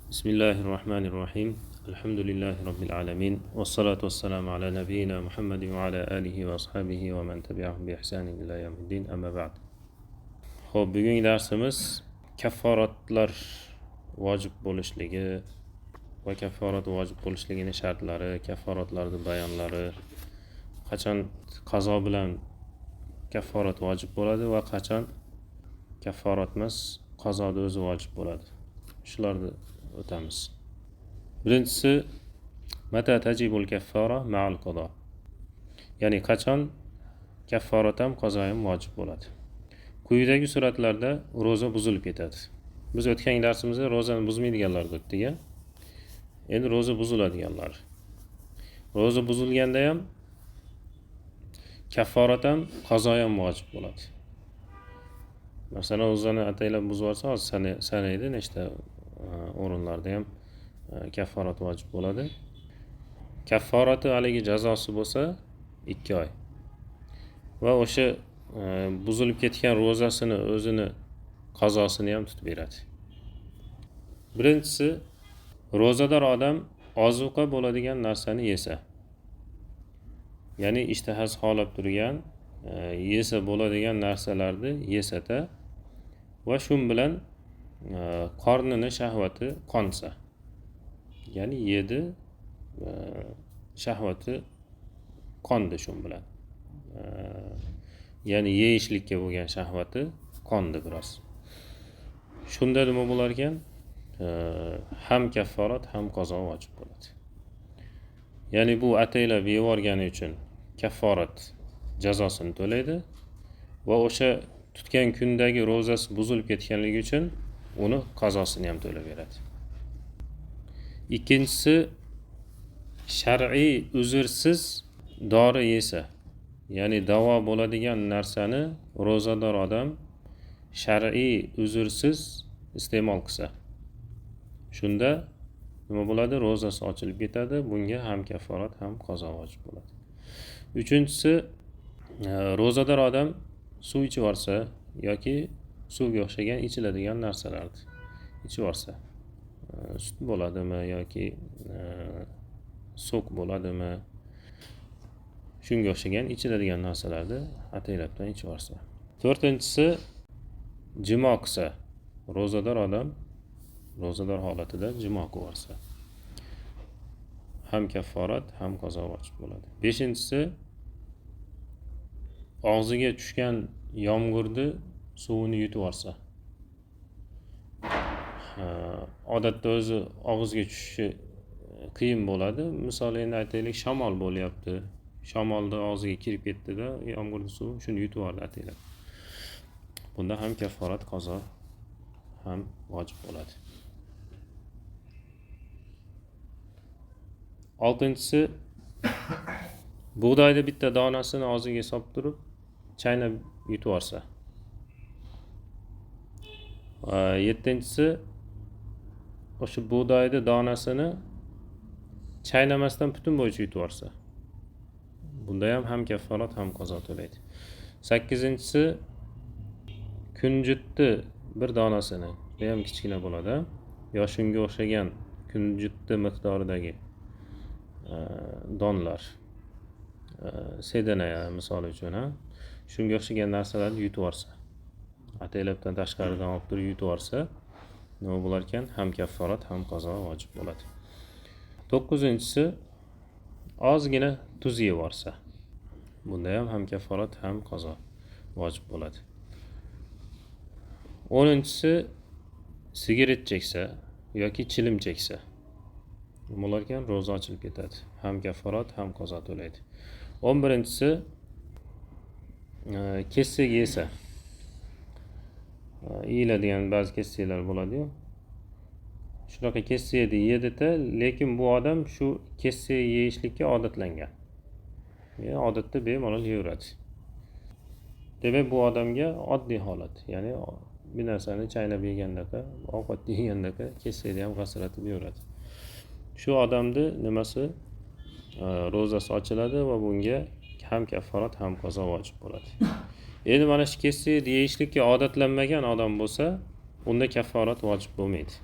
Bismillahirrahmanirrahim. Alhamdulillahi Rabbil alamin. Wassalatu wassalamu ala nabiyyina Muhammadin wa ala alihi wa ashabihi wa man tabi'ahum bi ihsanin ila yawmiddin. Amma ba'd. Xo'p, bugungi darsimiz kafforatlar vojib bo'lishligi va kafforat vojib bo'lishligining shartlari, kafforatlarning bayonlari, qachon qazo bilan kafforat vojib bo'ladi va qachon kafforat emas, qazoda o'zi vojib bo'ladi. Shularni o'tamiz. Birinchisi mata tajibul kaffara ma'al qado. Ya'ni qachon kafforat ham qazo ham vojib bo'ladi. Quyidagi suratlarda roza buzilib ketadi. Biz o'tgan darsimizda rozani buzmaydiganlarni o'tdik. Endi roza buziladiganlar. Roza buzilganda ham kafforat ham qazo ham vojib bo'ladi. Masalan, o'zini ataylab buzib olsa, sanaydi nechta o'rinlarda ham kafforat vojib bo'ladi. Kafforati haligi jazosi bo'lsa 2 oy. Va o'sha buzilib ketgan ro'zasini o'zini qazosini ham tutib beradi. Birinchisi, ro'zador odam ozuqa bo'ladigan narsani yesa. Ya'ni ishtahasi xolab turgan, yesa bo'ladigan narsalarni yesata va shu bilan qornini shahvati qonsa. Ya'ni yedi, shahvati qondi shu bilan. Ya'ni yeyishlikka bo'lgan shahvati qondi biroz. Shunda nima bo'lar ekan? Ham kafforat, ham qazo vojib bo'ladi. Ya'ni bu ataylab yevorgani uchun kafforat jazosini to'laydi va o'sha tutgan kundagi ro'zasi buzilib ketganligi uchun uni qazosini ham to'lab beradi. Ikkinchisi, shar'iy uzrsiz dori yesa, ya'ni davo bo'ladigan narsani ro'zador odam shar'iy uzrsiz iste'mol qilsa, shunda nima bo'ladi? Ro'zasi ochilib ketadi. Bunga ham kafforat, ham qazo vojib bo'ladi. Uchinchisi, ro'zador odam suv ichib olsa yoki suvga o'xshagan ichiladigan narsalarni ichib olsa, sut bo'ladimi yoki sok bo'ladimi, shunga o'xshagan ichiladigan narsalarni ataylabdan ichib olsa. To'rtinchisi, jimo qilsa, ro'zador odam ro'zador holatida jimo qilib olsa, ham kafforat, ham qazo vojib bo'ladi. Beshinchisi, og'ziga tushgan yomg'irni suvini yutib olsa. Odatda o'zi og'izga tushishi qiyin bo'ladi. Misol endi aytaylik, shamol bo'lyapti. Shamolda og'ziga kirib ketdi-da, yomg'irning suvi shuni yutib oldi ataylab. Bunda ham kafforat, qazo ham vojib bo'ladi. Oltinchisi, bug'doyni bitta donasini og'ziga solib turib, chaynab yutib olsa. Yettinchisi, o'sha bug'doyni donasini chaynamasdan butun bo'yicha yutib olsa. Bunda ham kafforat, ham qazo to'laydi. Sakkizinchisi, kunjutni bir donasini, bu ham kichkina bo'ladi, yo shunga o'xshagan kunjutni miqdoridagi donlar, sedanaya misol uchun, shunga o'xshagan narsalarni yutib olsa, ataylabdan tashqaridan olib turib yutib olsa, nima bo'lar ekan? Ham kafforat, ham qazo vojib bo'ladi. To'qqizinchisi, ozgina tuz yeb olsa, bunda ham kafforat, ham qazo vojib bo'ladi. 10-si, sigaret cheksa yoki chilim cheksa, nima bo'lar ekan? Ro'za ochilib ketadi. Ham kafforat, ham qazo to'laydi. 11-si, kessak yesa. Yeyiladigan ba'zi kesaklar bo'ladi-yu. Shunaqa kesakni yedi-da, lekin bu odam shu kesak yeyishlikka odatlangan. Ya'ni odatda bemalol yeyveradi. Demak, bu odamga oddiy holat, ya'ni bir narsani chaynab yegandaqa, ovqat yegandaka kesakni ham qasratib yeyveradi. Shu odamni nimasi? Ro'zasi ochiladi va bunga ham kafforat, ham qazo vojib bo'ladi. Endi mana shu kesakni yeyishlikka odatlanmagan odam bo'lsa, unda kafforat vojib bo'lmaydi.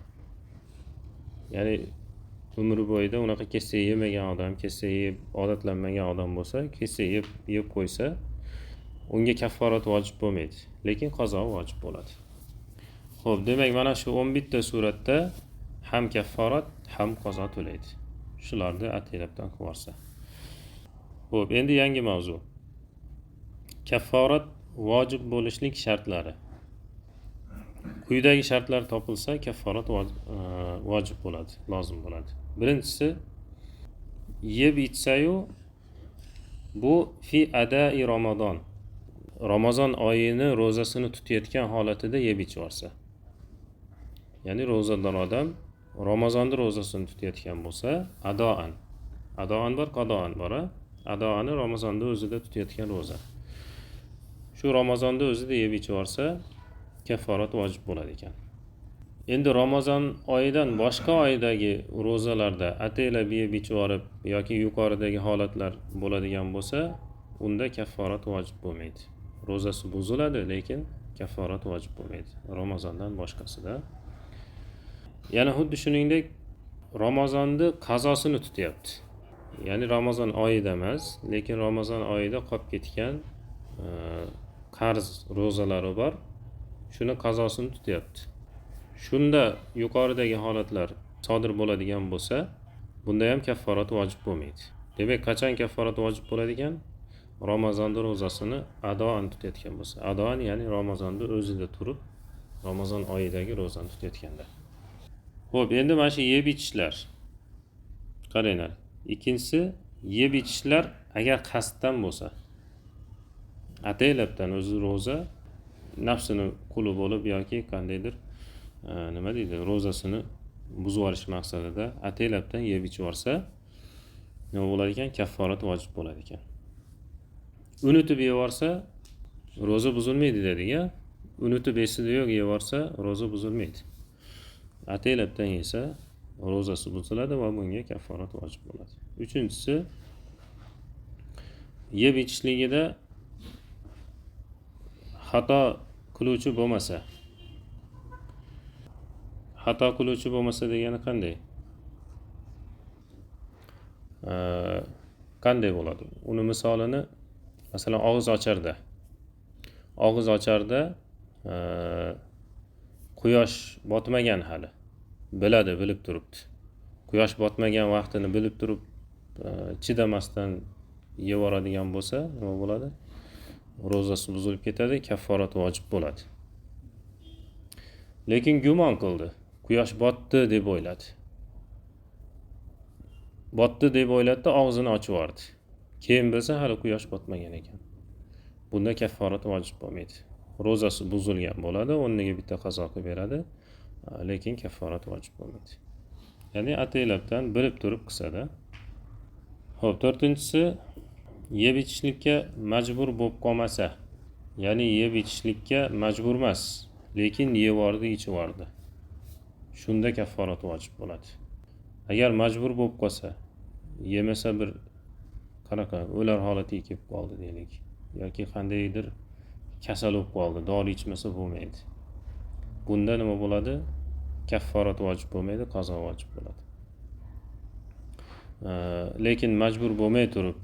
ya'ni umri bo'yida unaqa kessa yemagan odam, kessa yeb odatlanmagan odam bo'lsa, kessa yeb qo'ysa, unga kafforat vojib bo'lmaydi, lekin qazo vojib bo'ladi. Xo'p, demak mana shu 11 ta suratda ham kafforat, ham qazo to'laydi. Shularni ataylabdan qilib olsa. Xo'p, endi yangi mavzu. Kafforat vojib bo'lishlik shartlari. Quyidagi shartlar topilsa kafforat vojib bo'ladi, lozim bo'ladi. Birinchisi, yeb ichsa-yu bu fi adai Ramazon. Ramazon oyini ro'zasini tutayotgan holatida yeb ichvorsa. Ya'ni ro'zador odam Ramazonda ro'zasini tutayotgan bo'lsa, adoan bor, qadoan bor. Adoani Ramazonda o'zida tutayotgan ro'za. Shu Ramazonda o'zida yeb ichvorsa, kafforat vojib bo'lar ekan. Endi Ramazon oyidan boshqa oydagi ro'zalarda ataylab yeb ichvorib yoki yuqoridagi holatlar bo'ladigan bo'lsa, unda kafforat vojib bo'lmaydi. Ro'zasi buziladi, lekin kafforat vojib bo'lmaydi. Ramazondan boshqasida. Yana xuddi shuningdek Ramazonni qazosini tutyapti. Ya'ni Ramazon oyida emas, lekin Ramazon oyida qolib ketgan qarz ro'zalari bor. Shuni qazosini tutyapti. Shunda yuqoridagi holatlar sodir bo'ladigan bo'lsa, bunda ham kafforat vojib bo'lmaydi. Demak, qachon kafforat vojib bo'ladi ekan? Ramazonda ro'zasini adoan tutayotgan bo'lsa. Adoan ya'ni Ramazonda o'zida turib, Ramazon oyidagi ro'zani tutayotganda. Xo'p, endi mana shu yeb ichishlar. Qaranglar. Ikkinchisi, yeb ichishlar agar qasddan bo'lsa. Ataylabdan o'zi ro'za nafsini quli bo'lib yoki qandaydir nima deydi, ro'zasini buzib olish maqsadida ataylabdan yeb ichvorsa, nima bo'lar ekan? Kafforat vojib bo'lar ekan. Unutib yevorsa, ro'za buzilmaydi dediga, unutib esida yo'q yevorsa, ro'za buzilmaydi. Ataylabdan yesa, ro'zasi buziladi va bunga kafforat vojib bo'ladi. Uchinchisi, yeb ichishligida xato qiluvchi bo'lmasa. Xato qiluvchi bo'lmasa degani qanday? Qanday bo'ladi? Uni misolini masalan og'iz ocharda quyosh botmagan hali. Bilib turibdi. Quyosh botmagan vaqtini bilib turib chidamasdan yevoradigan bo'lsa, nima bo'ladi? Ro'zasi buzilib ketadi, kafforat vojib bo'ladi. Lekin gumon qildi. Quyosh botdi deb o'yladi. Botdi deb o'yladi, og'zini ochib yubordi. Keyin bilsa hali quyosh botmagan ekan. Bunda kafforat vojib bo'lmaydi. Ro'zasi buzilgan bo'ladi, o'rniga bitta qazo qilib beradi, lekin kafforat vojib bo'lmaydi. Ya'ni ataylabdan bilib turib qilsa-da. Xo'p, to'rtinchisi, yeb ichishlikka majbur bo'lib qolmasa. Ya'ni yeb ichishlikka majbur emas, lekin yevordi, ichivordi. Shunda kafforat vojib bo'ladi. Agar majbur bo'lib qolsa, yemasa bir qanaqa o'lar holatiga kelib qoldi deylik, yoki qandaydir kasal bo'lib qoldi, dori ichmasa bo'lmaydi. Bunda nima bo'ladi? Kafforat vojib bo'lmaydi, qazo vojib bo'ladi. Lekin majbur bo'lmay turib,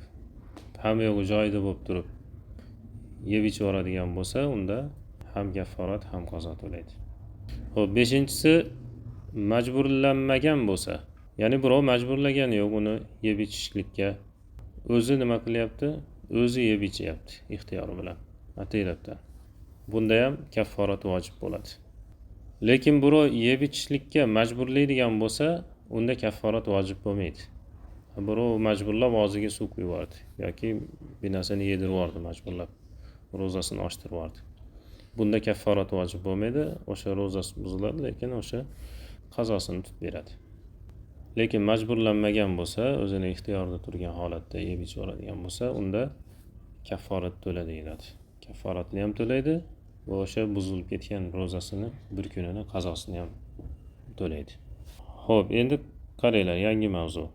hamma yo'q joyida bo'lib turib yeb ichvoradigan bo'lsa, unda ham kafforat, ham qazo to'laydi. Xo'p, beshinchisi, majburlanmagan bo'lsa, ya'ni birov majburlagani yo'q uni yeb ichishlikka, o'zi nima qilyapti? O'zi yeb ichyapti ixtiyori bilan, ataylabdan. Bunda ham kafforat vojib bo'ladi. Lekin birov yeb ichishlikka majburlaydigan bo'lsa, unda kafforat vojib bo'lmaydi. Birov majburlab og'ziga suv quyib yubordi yoki bir narsani yedirib yubordi majburlab, ro'zasini ochtirib yubordi. Bunda kafforat vojib bo'lmaydi, o'sha ro'zasi buziladi, lekin o'sha qazosini tutib beradi. Lekin majburlanmagan bo'lsa, o'zini ixtiyorida turgan holatda yeb ichoradigan bo'lsa, unda kafforat to'laydi. Kafforatni ham to'laydi va o'sha buzilib ketgan ro'zasini bir kunini qazosini ham to'laydi. Xo'p, endi qaranglar, yangi mavzu.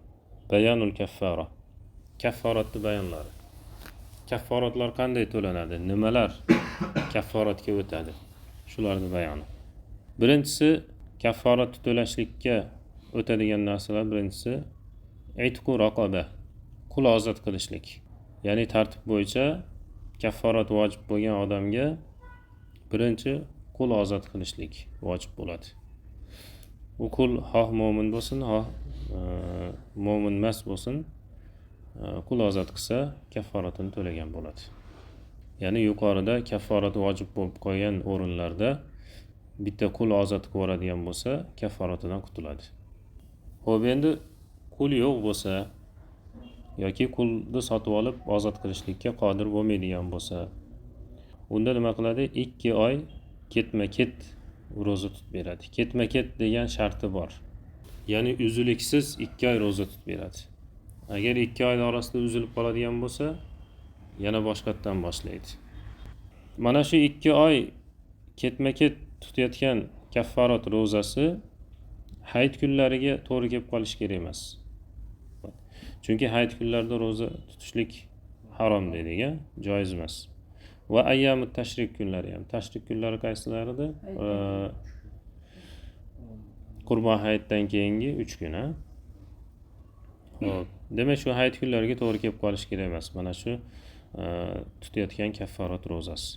Bayanul kaffara. Kafforatni bayonlari. Kafforatlar qanday to'lanadi? Nimalar kafforatga o'tadi? Shularni bayoni. Birinchisi, kafforatni to'lashlikka o'tadigan narsalar birinchisi itqu raqoba, qul ozod qilishlik. Ya'ni tartib bo'yicha kafforat vojib bo'lgan odamga birinchi qul ozod qilishlik vojib bo'ladi. U qul xoh mo'min bo'lsin, xoh mo'min emas bo'lsin, qul ozod qilsa kafforatini to'lagan bo'ladi. Ya'ni yuqorida kafforat vojib bo'lib qolgan o'rinlarda bitta qul ozod qilib yuboradigan bo'lsa, kafforatidan qutuladi. Xo'p, endi qul yo'q bo'lsa yoki qulni sotib olib ozod qilishlikka qodir bo'lmaydigan bo'lsa, unda nima qiladi? 2 oy ketma-ket roza tutib beradi. Ketma-ket degan sharti bor. Ya'ni uzluksiz 2 oy roza tutib beradi. Agar 2 oy orasida uzilib qoladigan bo'lsa, yana boshqatdan boshlaydi. Mana shu 2 oy ketma-ket tutayotgan kafforat ro'zasi hayit kunlariga to'g'ri kelib qolish kerak emas. Chunki hayit kunlarida ro'za tutishlik harom deydi, joiz emas. Va ayyamut tashrik kunlari ham. Tashrik kunlari qaysilarida? Qurbon hayitdan keyingi 3 kun. Xo'p, demak shu hayit kunlariga to'g'ri kelib qolish kerak emas. Mana shu tutayotgan kafforat ro'zasi.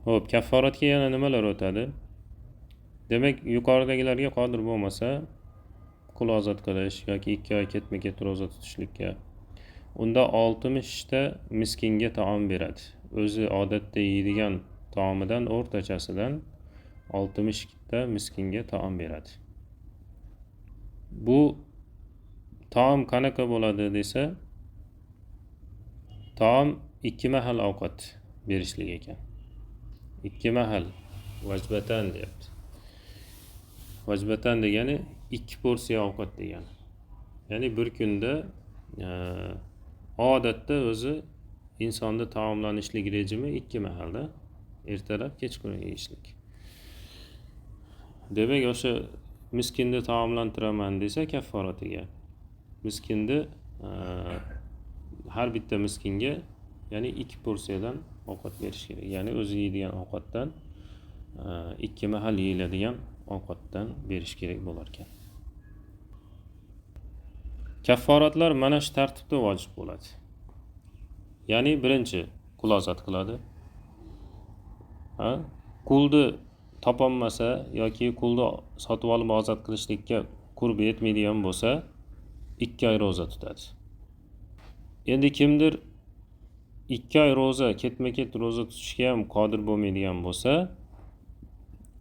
Xo'p, kafforatga yana nimalar o'tadi? Demak, yuqoridagilarga qodir bo'lmasa, qul ozod qilish yoki 2 oy ketma-ket roza tutishlikka, unda 60 ta miskinga taom beradi. O'zi odatda yeydigan taomidan o'rtachasidan 60 ta miskinga taom beradi. Bu taom qanaqa bo'ladi desa, taom 2 mahal ovqat berishlik ekan. 2 mahal vajbatan deyapti. Vajbatan degani 2 porsiya ovqat degani. Ya'ni bir kunda odatda o'zi insonning taomlanishlik rejimi 2 mahalda, ertalab kechqurun yeyishlik. Demak, o'sha miskinni taomlantiraman desa kafforatiga. Miskinni har bitta miskinga ya'ni 2 porsiyadan ovqat berish kerak. Ya'ni o'zi yeydigan ovqatdan 2 mahal yeyiladigan ovqatdan berish kerak bo'lar ekan. Kafforatlar mana shu tartibda vojib bo'ladi. Ya'ni birinchi qul ozod qiladi. Qulni topolmasa yoki qulni sotib olib ozod qilishlikka qurbi yetmaydigan bo'lsa, 2 oy roza tutadi. Endi kimdir 2 oy roza, ketma-ket roza tutishga ham qodir bo'lmaydigan bo'lsa,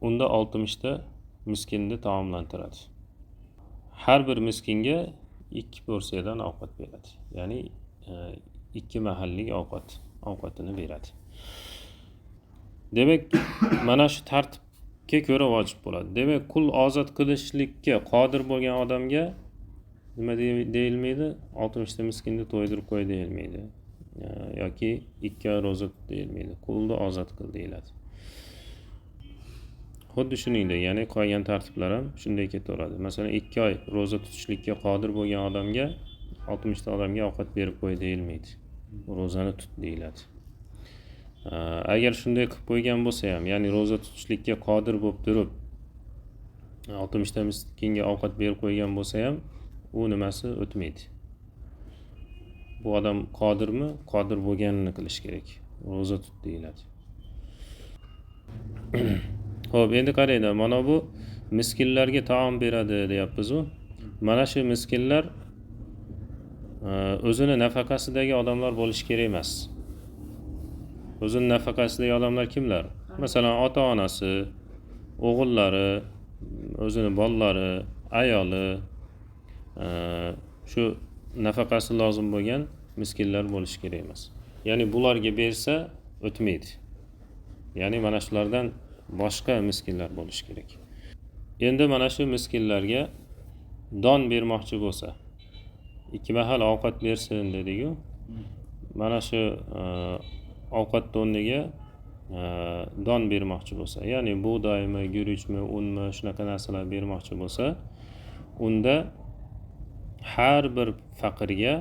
unda 60 ta miskinni taomlantiradi. Har bir miskinga 2 porsiyadan ovqat beradi. Ya'ni 2 mahallik ovqatini beradi. Demak, mana shu tartibga ko'ra vojib bo'ladi. Demak, qul ozod qilishlikka qodir bo'lgan odamga nima deyilmaydi? 60 ta miskinni to'ydirib qo'y deyilmaydi. Yoki 2 oy roza tut deyilmaydi. Qulni ozod qil deyiladi. Xuddi shuningdek, ya'ni qolgan tartiblar ham shunday ketaveradi. Masalan, 2 oy roza tutishlikka qodir bo'lgan odamga 60 ta odamga ovqat berib qo'y deyilmaydi. Ro'zani tut deyiladi. Agar shunday qilib qo'ygan bo'lsa ham, ya'ni roza tutishlikka qodir bo'lib turib 60 ta miskinga ovqat berib qo'ygan bo'lsa ham, u nimasi o'tmaydi. Bu odam qodirmi? Qodir bo'lganini qilish kerak. Roza tut deyiladi. Xo'p, endi qaranglar, mana bu miskinlarga taom beradi deyapmiz-ku. Mana shu miskinlar o'zini nafaqasidagi odamlar bo'lishi kerak emas. O'zini nafaqasidagi odamlar kimlar? Masalan, ota-onasi, o'g'illari, o'zini bolalari, ayoli, shu nafaqasi lozim bo'lgan miskinlar bo'lishi kerak emas. Ya'ni bularga bersa o'tmaydi. Ya'ni mana shulardan boshqa miskinlar bo'lishi kerak. Endi mana shu miskinlarga don bermoqchi bo'lsa, 2 mahal ovqat bersin dediku. Mana shu ovqat o'rniga don bermoqchi bo'lsa, ya'ni bug'doymi, guruchmi, unmi, shunaqa narsalar bermoqchi bo'lsa, unda har bir faqirga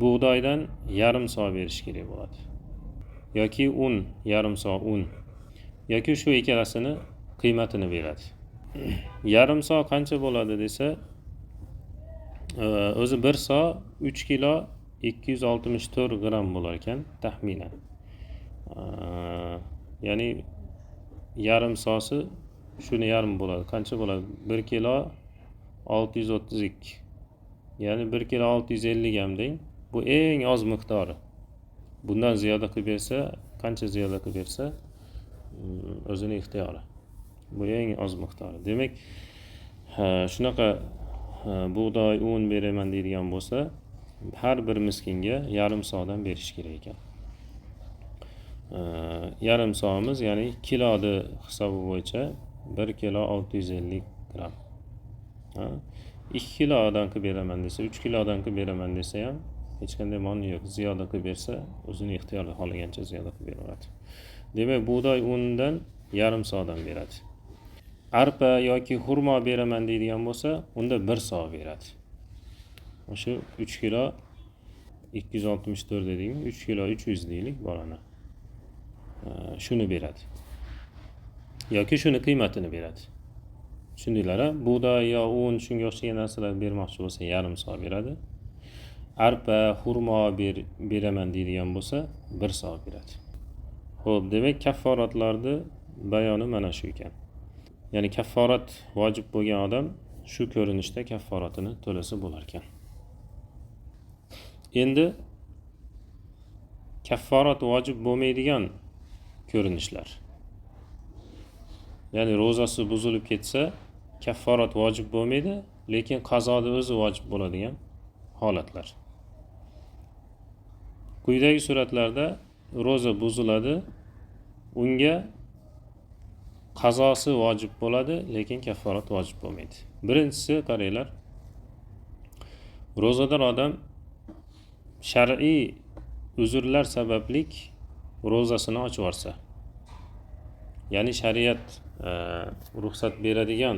bug'doydan yarim so berish kerak bo'ladi. Yoki un, yarim so un. Yoki shu ikkalasini qiymatini beradi. yarim so qancha bo'ladi desa, o'zi 1 so 3 kilo 264 gram bo'lar ekan taxminan. Ya'ni yarim sosi shuni yarim bo'ladi. Qancha bo'ladi? 1 kilo 632. Ya'ni 1 kilo 650 gram deng. Bu eng oz miqdori. Bundan ziyoda qilib bersa, qancha ziyoda qilib bersa, o'zini ixtiyori. Bu eng oz miqdori. Demak, shunaqa bug'doy un beraman deydigan bo'lsa, har bir miskinga yarim sodan berish kerak ekan. Yarim so'miz, ya'ni kiloni hisobi bo'yicha 1 kilo 650 gram. 2 kilodan qilib beraman desa, 3 kilodan qilib beraman desa ham hech qanday ma'no yo'q. Ziyoda qilib bersa, o'zini ixtiyori xohlagancha ziyoda qilib beraveradi. Demak, bug'doy unidan yarim sodan beradi. Arpa yoki xurmo beraman deydigan bo'lsa, unda 1 so beradi. O'sha 3 kilo 264 dedikmi? 3 kilo 300 deylik bolani. Shuni beradi. Yoki shuni qiymatini beradi. Tushundinglar-a? Bug'doy yo un shunga o'xshagan narsalar bermoqchi bo'lsa, yarim so beradi. Arpa, xurmo beraman deydigan bo'lsa, 1 so beradi. Xo'p, demak kafforatlarni bayoni mana shu ekan. Ya'ni kafforat vojib bo'lgan odam shu ko'rinishda kafforatini to'lasa bo'lar ekan. Endi kafforat vojib bo'lmaydigan ko'rinishlar. Ya'ni ro'zasi buzilib ketsa, kafforat vojib bo'lmaydi, lekin qazoni o'zi vojib bo'ladigan holatlar. Quyidagi suratlarda ro'za buziladi, unga qazosi vojib bo'ladi, lekin kafforat vojib bo'lmaydi. Birinchisi, qaranglar. Ro'zador odam shar'iy uzrlar sabablik ro'zasini ochib olsa, ya'ni shariat ruxsat beradigan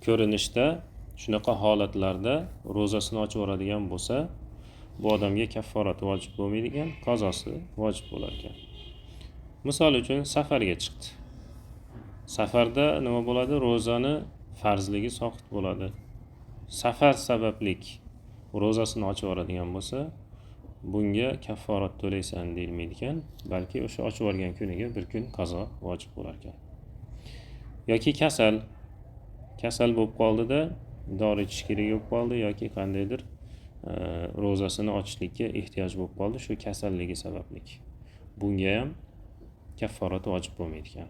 ko'rinishda shunaqa holatlarda ro'zasini ochib oladigan bo'lsa, bu odamga kafforat vojib bo'lmaydigan, qazosi vojib bo'lar ekan. Misol uchun safarga chiqdi. Safarda nima bo'ladi? Ro'zani farzligi soqit bo'ladi. Safar sabablik ro'zasini ochib oladigan bo'lsa, bunga kafforat to'laysan deyilmaydi ekan, balki o'sha ochib olgan kuniga bir kun qazo vojib bo'lar ekan. Yoki kasal bo'lib qoldida, dori ichish kerak bo'lib qoldi yoki qandaydir ro'zasini ochishlikka ehtiyoj bo'lib qoldi, shu kasalligi sabablik. Bunga ham kafforat vojib bo'lmaydi ekan.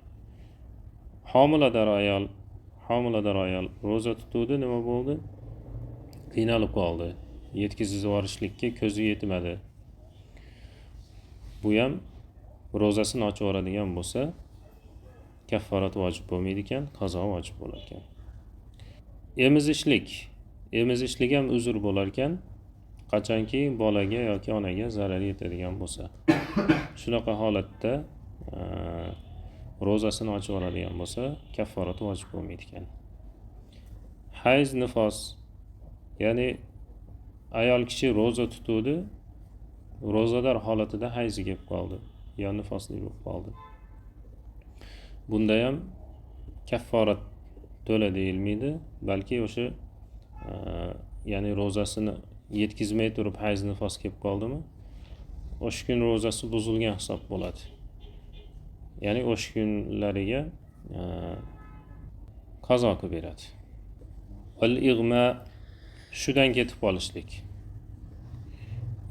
Homilador ayol ro'za tutuvdi, nima bo'ldi? Qiynalib qoldi. Yetkazib yuborishlikka ko'zi yetmadi. Bu ham ro'zasini ochib oladigan bo'lsa, kafforat vojib bo'lmaydi ekan, qazo vojib bo'lar ekan. Emizishlik ham uzr bo'lar ekan, qachonki bolaga yoki onaga zarar yetadigan bo'lsa. Shunaqa holatda ro'zasini ochib oladigan bo'lsa, kafforat vojib bo'lmaydi ekan. Hayz, nifos, ya'ni ayol kishi ro'za tutuvdi, ro'zador holatida hayzi kelib qoldi, yo nifosli bo'lib qoldi. Bunda ham kafforat to'la deyilmaydi, balki o'sha ya'ni ro'zasini yetkazmay turib hayz nifos kelib qoldimi, o'sha kun ro'zasi buzilgan hisob bo'ladi. Ya'ni o'sha kunlariga qazo qilib beradi. Al-ig'ma, hushidan ketib qolishlik.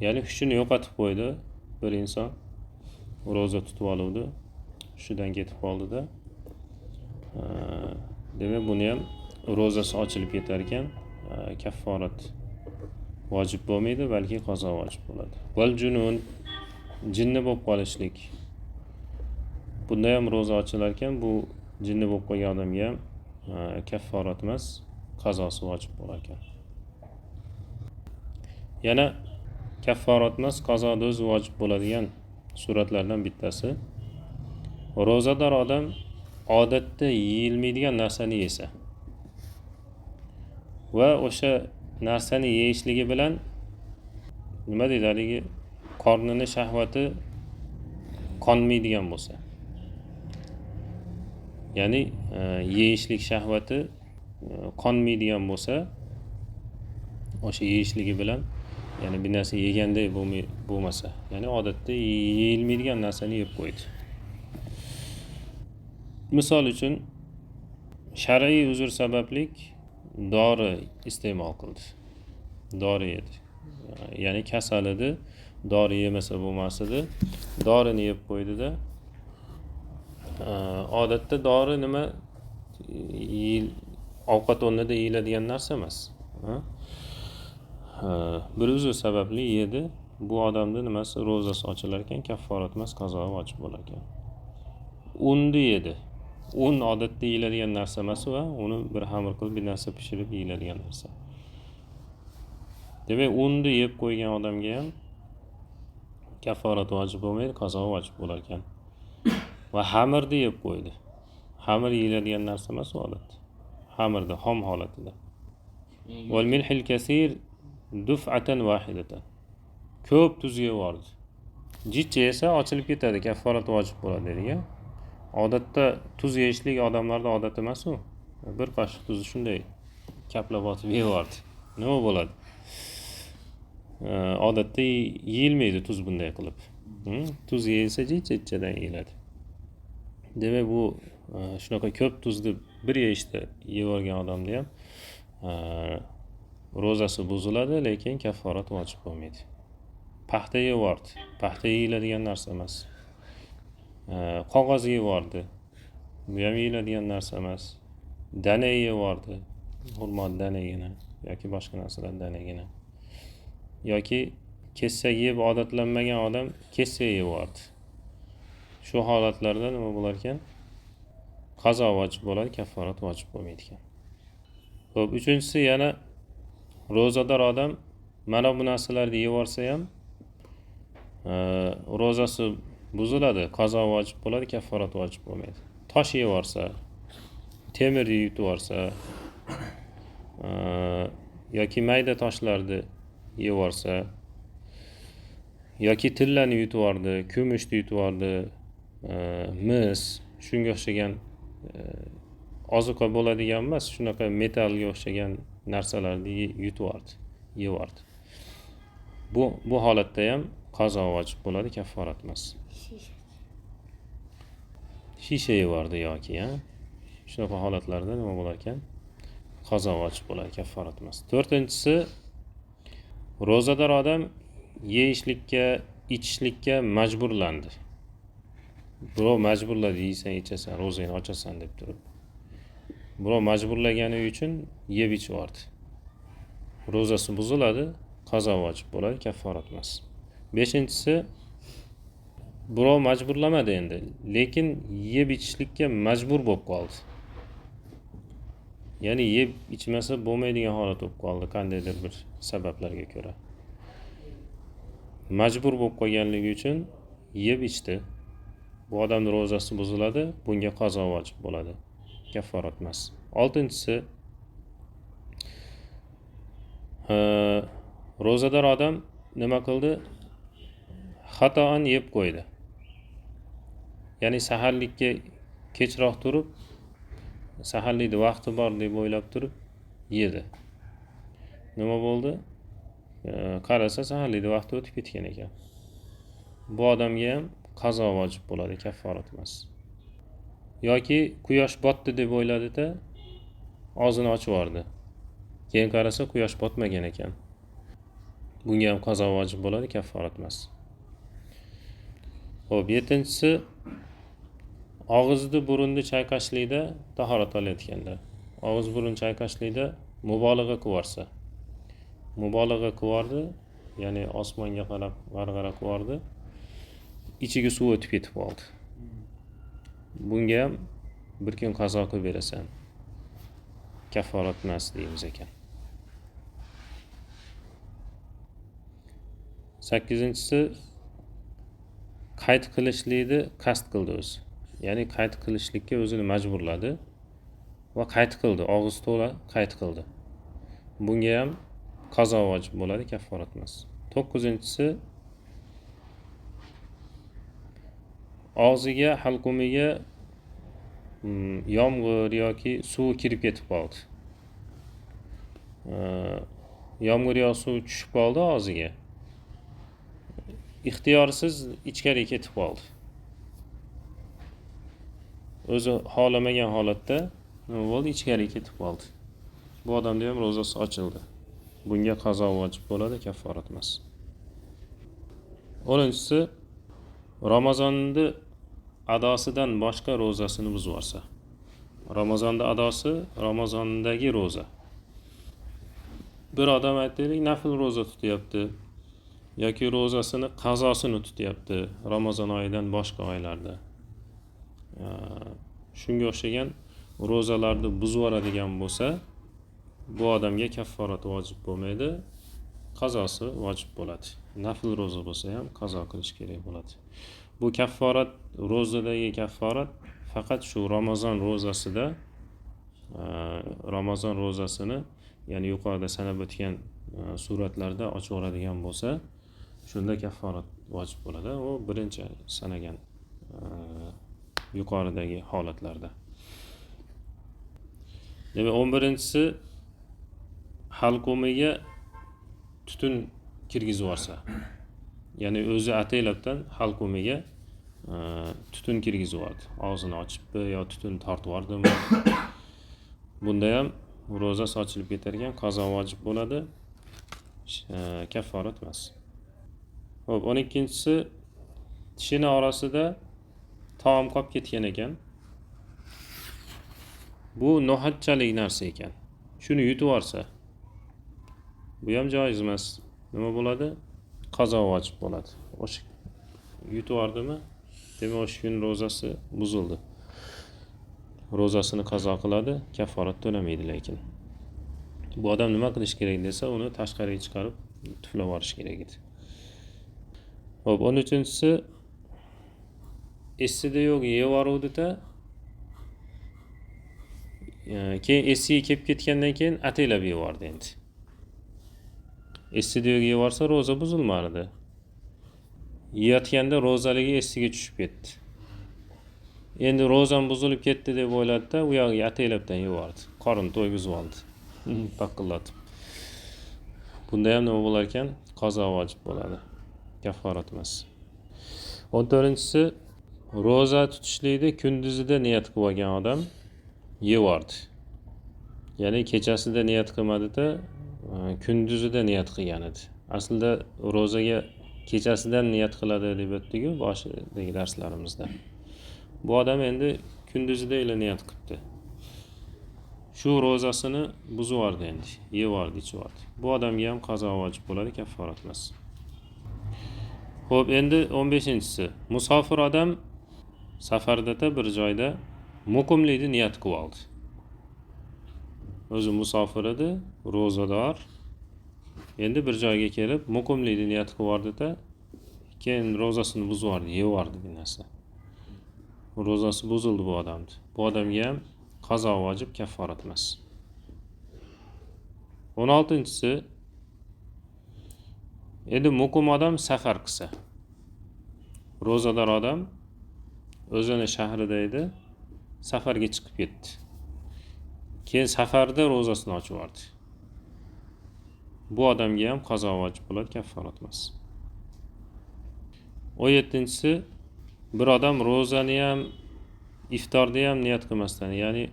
Ya'ni hushini yo'qotib qo'ydi bir inson, ro'za tutib oluvdi, hushidan ketib qoldida, demak buni ham ro'zasi ochilib ketar ekan, kafforat vojib bo'lmaydi, balki qazo vojib bo'ladi. Val junun, jinni bo'lib qolishlik. Bunda ham ro'za ochilar ekan, bu jinni bo'lib qolgan odamga ham kafforat emas, qazosi vojib bo'lar ekan. Yana kafforat emas, qazo o'zi vojib bo'ladigan suratlardan bittasi, ro'zador odam odatda yeyilmaydigan narsani yesa va o'sha narsani yeyishligi bilan nima deydi, haligi qornini shahvati qonmaydigan bo'lsa, Ya'ni yeyishlik shahvati qonmaydigan bo'lsa, o'sha yeyishligi bilan, ya'ni bir narsa yeganday bo'lmasa, ya'ni odatda yeyilmaydigan narsani yeb qo'ydi. Misol uchun shar'iy uzr sabablik dori iste'mol qildi. Dori yedi. Ya'ni kasal edi, dori yemasa bo'lmas edi. Dorini yeb qo'ydida, odatda dori nima, ovqat o'rnida yeyiladigan narsa emas. Bir uzr sababli yedi. Bu odamning nimasi, ro'zasi ochilar ekan, kafforat emas, qazo vojib bo'lar ekan. Unni yedi. Un odatda yeyiladigan narsa emas va uni bir xamir qilib bir narsa pishirib yeyiladigan narsa. Demak, unni yeb qo'ygan odamga ham kafforat vojib bo'lmaydi, qazo vojib bo'lar ekan. Va xamirni yeb qo'ydi. Xamir yeyiladigan narsa emas u odatda. Xamirda xom holatida. Wal milhil kasir duf'atan wahidatan. Ko'p tuz yevordi. Jichcha esa ochilib ketadi, kafforat vojib bo'ladi degan. Odatda tuz yeyishlik odamlarda odat emas u. Bir qoshiq tuzni shunday kaplab otib yevordi. Nima bo'ladi? Odatda yeyilmaydi tuz bunday qilib. Tuz yeyilsa jichchadan yeyiladi. Demak, bu shunaqa ko'p tuzni bir yeyishda yevorgan odamda ham ro'zasi buziladi, lekin kafforat vojib bo'lmaydi. Paxta yevordi. Paxta yeyiladigan narsa emas. Qog'oz yevordi. Bu ham yeyiladigan narsa emas. Dana yevordi. Xurmo danagina yoki boshqa narsalar danagina. Yoki kesak yeb odatlanmagan odam kesak yevordi. Shu holatlarda nima bo'lar ekan? Qazo vojib bo'ladi, kafforat vojib bo'lmaydi ekan. Xo'p, uchinchisi yana ro'zador odam mana bu narsalarni yevorsa ham ro'zasi buziladi, qazo vojib bo'ladi, kafforat vojib bo'lmaydi. Tosh yevorsa, temir yutib olsa, yoki mayda toshlarni yevorsa, yoki tillani yutib oldi, kumushni yutib oldi, mis, shunga o'xshagan ozuqa bo'ladigan emas, shunaqa metallga o'xshagan narsalarni yutib oldi, yevordi. Bu holatda ham qazo vojib bo'ladi, kafforat emas. Shisha yevordi yoki, shunaqa holatlarda nima bo'lar ekan? Qazo vojib bo'ladi, kafforat emas. To'rtinchisi, ro'zador odam yeyishlikka, ichishlikka majburlandi. Birov majburladi, yeysan, ichasan, ro'zangni ochasan deb turib. Birov majburlagani uchun yeb ichyordi. Ro'zasi buziladi, qazo vojib bo'ladi, kafforat emas. Beshinchisi, birov majburlamadi endi, lekin yeb ichishlikka majbur bo'lib qoldi. Ya'ni yeb ichmasa bo'lmaydigan holat bo'lib qoldi, qandaydir bir sabablarga ko'ra. Majbur bo'lib qolganligi uchun yeb ichdi. Bu odamning ro'zasi buziladi, bunga qazo vojib bo'ladi, kafforat emas. Oltinchisi, ro'zador odam nima qildi? Xatoan yeb qo'ydi. Ya'ni saharlikka kechroq turib, saharlikda vaqti bor deb o'ylab turib yedi. Nima bo'ldi? Qarasa saharlikda vaqti o'tib ketgan ekan. Bu odamga ham qazo vojib bo'ladi, kafforat emas. Yoki quyosh botdi deb o'yladi-da, og'zini ochib yordi. Keyin qarasa quyosh botmagan ekan. Bunga ham qazo vojib bo'ladi, kafforat emas. Xo'p, yettinchisi, og'izni burunni chayqashlikda tahorat olayotganda, og'iz burun chayqashlikda mubolag'a qilsa, mubolag'a qildi, ya'ni osmonga qarab g'arg'ara qildi, ichiga suv o'tib ketib qoldi. Bunga ham bir kun qazo qilib berasan, kafforat emas deymiz ekan. 8-inchisi, qayd qilishlikni qasd qildi o'zi. Ya'ni qayd qilishlikka o'zini majburladi va qayd qildi, og'iz to'la qayd qildi. Bunga ham qazo vojib bo'ladi, kafforat emas. 9-inchisi, og'ziga, halqumiga yomg'ir yoki suv kirib ketib qoldi. Yomg'ir yo suv tushib qoldi og'ziga. Ixtiyorsiz ichkariga ketib qoldi. O'zi xohlamagan holatda nima bo'ldi? Ichkariga ketib qoldi. Bu odamda ham ro'zasi ochildi. Bunga qazo vojib bo'ladi, kafforat emas. 10-si Ramazonni adosidan boshqa ro'zasini buzib olsa. Ramazonda adosi Ramazondagi ro'za. Bir odam aytaylik, nafl ro'za tutyapti yoki ro'zasini qazosini tutyapti Ramazon oyidan boshqa oylarda. Shunga o'xshagan ro'zalarni buzib oladigan bo'lsa, bu odamga kafforat vojib bo'lmaydi, qazosi vojib bo'ladi. Nafl ro'za bo'lsa ham qazo qilish kerak bo'ladi. Bu kafforat, ro'zadagi kafforat faqat shu Ramazon ro'zasida, Ramazon ro'zasini, ya'ni yuqorida sanab o'tgan suratlarda ochib oladigan bo'lsa, shunda kafforat vojib bo'ladi. U birinchi sanagan yuqoridagi holatlarda. Demak, 11-si halqumiga tutun kirgizib olsa. Ya'ni o'zi ataylabdan halqumiga tutun kirgizib oldi. Og'zini ochibmi yo tutun tortib yubordimi? Bunda ham ro'zasi ochilib ketar ekan, qazo vojib bo'ladi, kafforat emas. Xo'p, 12-si tishini orasida taom qolib ketgan ekan. Bu nohadchalik narsa ekan. Shuni yutib olsa, bu ham joiz emas. Nima bo'ladi? Qazo vojib bo'ladi. O'sha yutib oldimi? Demak, o'sha kun ro'zasi buzildi. Ro'zasini qazo qiladi, kafforat to'lamaydi lekin. Bu odam nima qilish kerak desa, uni tashqariga chiqarib tuflab yuborish kerak edi. Xo'p, 13-si esida yo'q yevoruvdi-da, keyin esiga kelib ketgandan keyin ataylab yevordi endi. Esida yo'q yevorsa ro'za buzilmaydi. Yeyotganda ro'zaligi esiga tushib ketdi. Endi ro'zam buzilib ketdi deb o'yladi-da, u yog'iga ataylabdan yevordi. Qorin to'ygizib oldi. Paqillatib. Bunda ham nima bo'lar ekan? Qazo vojib bo'ladi. Kafforat emas. 14-si ro'za tutishlikda kunduzida niyat qilib olgan odam yevordi. Ya'ni kechasida niyat qilmadi-da, kunduzida niyat qilgan edi. Aslida ro'zaga kechasidan niyat qiladi deb o'tdik-ku boshidagi darslarimizda. Bu odam endi kunduzida niyat qilibdi. Shu ro'zasini buzib yubordi endi, yevordi, ichib oldi. Bu odamga ham qazo vojib bo'ladi, kafforat emas. Xo'p, endi 15-si musofir odam safarda bir joyda muqimlikni niyat qilib oldi. O'zi musofir edi, ro'zador. Endi bir joyga kelib muqimlikni niyat qilib oldi-da, keyin ro'zasini buzib yubordi, yevordi bir narsa. Ro'zasi buzildi bu odamning. Bu odamga ham qazo vojib, kafforat emas. 16-si endi muqim odam safar qilsa. Ro'zador odam o'zini shahrida edi, safarga chiqib ketdi. Keyin safarda ro'zasini ochib yubordi. Bu odamga ham qazo vojib bo'ladi, kafforat emas. 17-si bir odam ro'zani ham iftorni ham niyat qilmasdan, ya'ni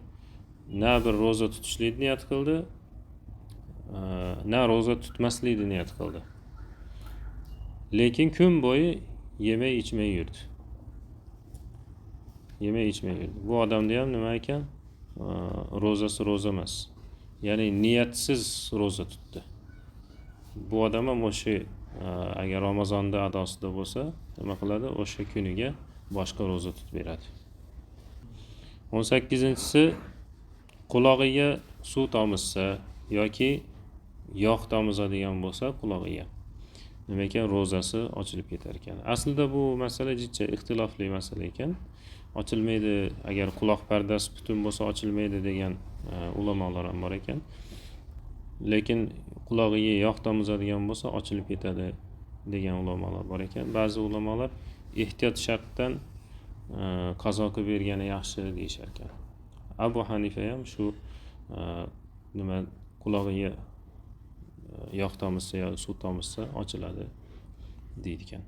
na bir ro'za tutishlikni niyat qildi, na ro'za tutmaslikni niyat qildi. Lekin kun bo'yi yemay ichmay yurdi. Yemay ichmay yurdi. Bu odamda ham nima ekan? Ro'zasi ro'za emas. Ya'ni niyatsiz ro'za tutdi. Bu odam ham o'sha agar Ramazonda adosida bo'lsa, nima qiladi? O'sha kuniga boshqa ro'za tutib beradi. 18-si qulog'iga suv tomizsa yoki yog' tomizadigan bo'lsa qulog'iga, nima ekan? Ro'zasi ochilib ketar ekan. Aslida bu masala jicha ixtilofli masala ekan. Ochilmaydi, agar quloq pardasi butun bo'lsa ochilmaydi degan ulamolar ham bor ekan. Lekin qulog'iga yog' tomizadigan bo'lsa ochilib ketadi degan ulamolar bor ekan. Ba'zi ulamolar ehtiyot shartdan qazo qilib bergani yaxshi deyishar ekan. Abu Hanifa ham shu nima qulog'iga yog' tomizsa yo suv tomizsa ochiladi deydi ekan.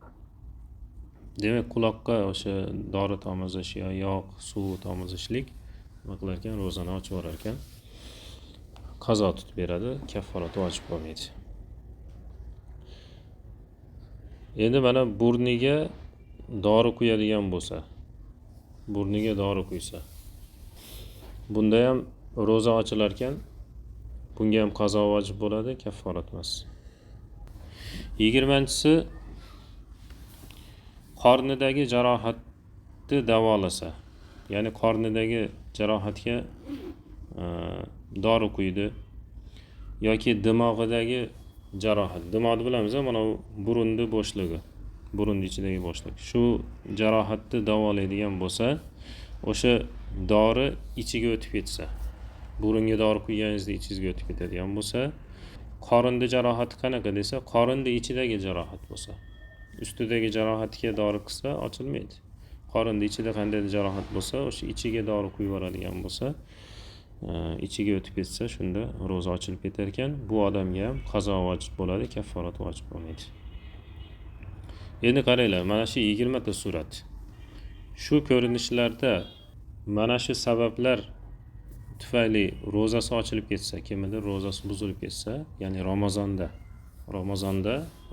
Demak, quloqqa o'sha dori tomizish yo yog', suv tomizishlik nima qilar ekan, ro'zani ochib yuborar ekan. Qazo tutib beradi, kafforati vojib bo'lmaydi. Endi mana burniga dori quyadigan bo'lsa, burniga dori quysa, bunda ham ro'za ochilar ekan, bunga ham qazo vojib bo'ladi, kafforat emas. 20-chisi qornidagi jarohatni davolasa, ya'ni qornidagi jarohatga dori quydi yoki dimog'idagi jarohat, dimoqni bilamiz, mana bu burunni bo'shligi, burunning ichidagi bo'shlik. Shu jarohatni davolaydigan bo'lsa, o'sha dori ichiga o'tib ketsa, burunga dori quyganingizda ichingizga o'tib ketadigan bo'lsa, qorinni jarohati qanaqa desa, qorinning ichidagi jarohat bo'lsa, ustidagi jarohatga dori qilsa ochilmaydi. Qorinning ichida qanday jarohat bo'lsa, o'sha ichiga dori quyib yuboradigan bo'lsa, ichiga o'tib ketsa, shunda ro'za ochilib ketar ekan. Bu odamga ham qazo vojib bo'ladi, kafforat vojib bo'lmaydi. Endi qaranglar, mana shu 20 ta surat. Shu ko'rinishlarda mana shu sabablar tufayli ro'zasi ochilib ketsa, kimnidir ro'zasi buzilib ketsa, ya'ni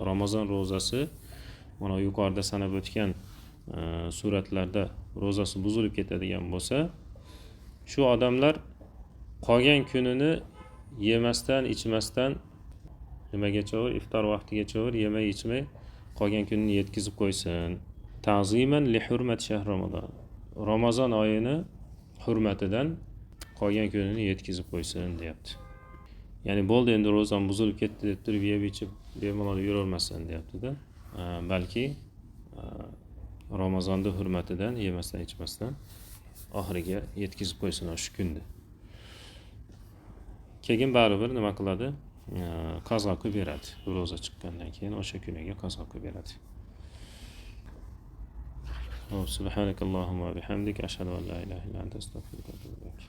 Ramazon ro'zasi mana yuqorida sanab o'tgan suratlarda ro'zasi buzilib ketadigan bo'lsa, shu odamlar qolgan kunini yemasdan, ichmasdan nimagacha, iftor vaqtigacha yemay ichmay qolgan kunini yetkazib qo'ysin. Ta'ziman li hurmat shahr Ramazon. Ramazon oyini hurmatidan qolgan kunini yetkazib qo'ysin deyapti. Ya'ni bo'ldi, endi ro'zam buzilib ketdi deb turib yeb ichib bemalol yuravermasdan deyapti-da. Balki Ramazonda hurmatidan yemasdan, ichmasdan oxiriga yetkazib qo'ysin o'sha kunni. Keyin baribir nima qiladi? Qazo qilib beradi. Ro'za chiqqandan keyin o'sha kuniga qazo qilib beradi. Subhanakallohumma va bihamdik ashhadu an la ilaha illa anta astaghfiruka va atubu ilayk.